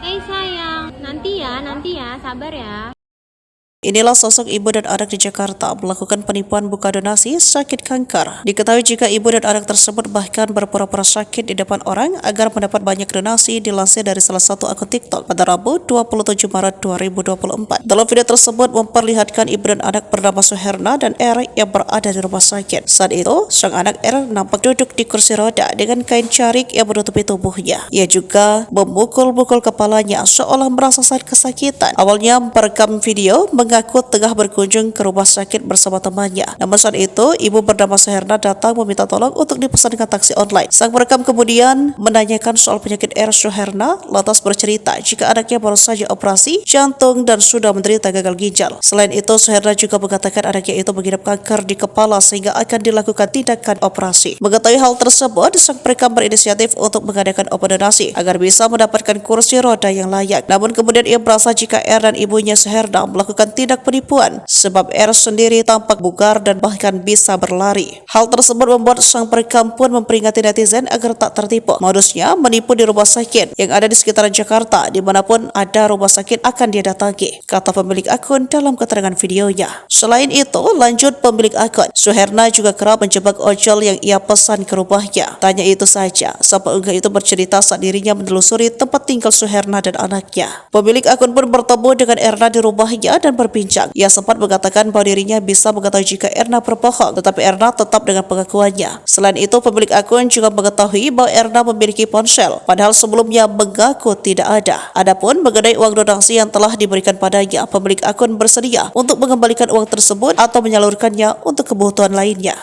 Sayang, nanti ya, sabar ya. Inilah sosok ibu dan anak di Jakarta melakukan penipuan buka donasi sakit kanker. Diketahui jika ibu dan anak tersebut bahkan berpura-pura sakit di depan orang agar mendapat banyak donasi, dilansir dari salah satu akun TikTok pada Rabu 27 Maret 2024. Dalam video tersebut memperlihatkan ibu dan anak bernama Suherna dan R yang berada di rumah sakit. Saat itu, sang anak R nampak duduk di kursi roda dengan kain carik yang menutupi tubuhnya. Ia juga memukul-mukul kepalanya seolah merasa sakit kesakitan. Awalnya merekam video mengaku tengah berkunjung ke rumah sakit bersama temannya. Namun saat itu, ibu bernama Suherna datang meminta tolong untuk dipesankan taksi online. Sang perekam kemudian menanyakan soal penyakit R. Suherna, lantas bercerita jika anaknya baru saja operasi jantung dan sudah menderita gagal ginjal. Selain itu, Suherna juga mengatakan anaknya itu mengidap kanker di kepala sehingga akan dilakukan tindakan operasi. Mengetahui hal tersebut, sang perekam berinisiatif untuk mengadakan open donasi agar bisa mendapatkan kursi roda yang layak. Namun kemudian ia merasa jika R dan ibunya Suherna melakukan tindak penipuan sebab R sendiri tampak bugar dan bahkan bisa berlari. Hal tersebut membuat sang perekam pun memperingati netizen agar tak tertipu. Modusnya menipu di rumah sakit yang ada di sekitaran Jakarta, dimanapun ada rumah sakit akan dia datangi, kata pemilik akun dalam keterangan videonya. Selain itu, lanjut pemilik akun, Suherna juga kerap menjebak ojol yang ia pesan ke rumahnya. Tanya itu saja, sang pengunggah itu bercerita saat dirinya menelusuri tempat tinggal Suherna dan anaknya. Pemilik akun pun bertemu dengan Erna di rumahnya dan berbincang. Ia sempat mengatakan bahwa dirinya bisa mengetahui jika Erna berbohong, tetapi Erna tetap dengan pengakuannya. Selain itu, pemilik akun juga mengetahui bahwa Erna memiliki ponsel, padahal sebelumnya mengaku tidak ada. Adapun mengenai uang donasi yang telah diberikan padanya, pemilik akun bersedia untuk mengembalikan uang tersebut atau menyalurkannya untuk kebutuhan lainnya.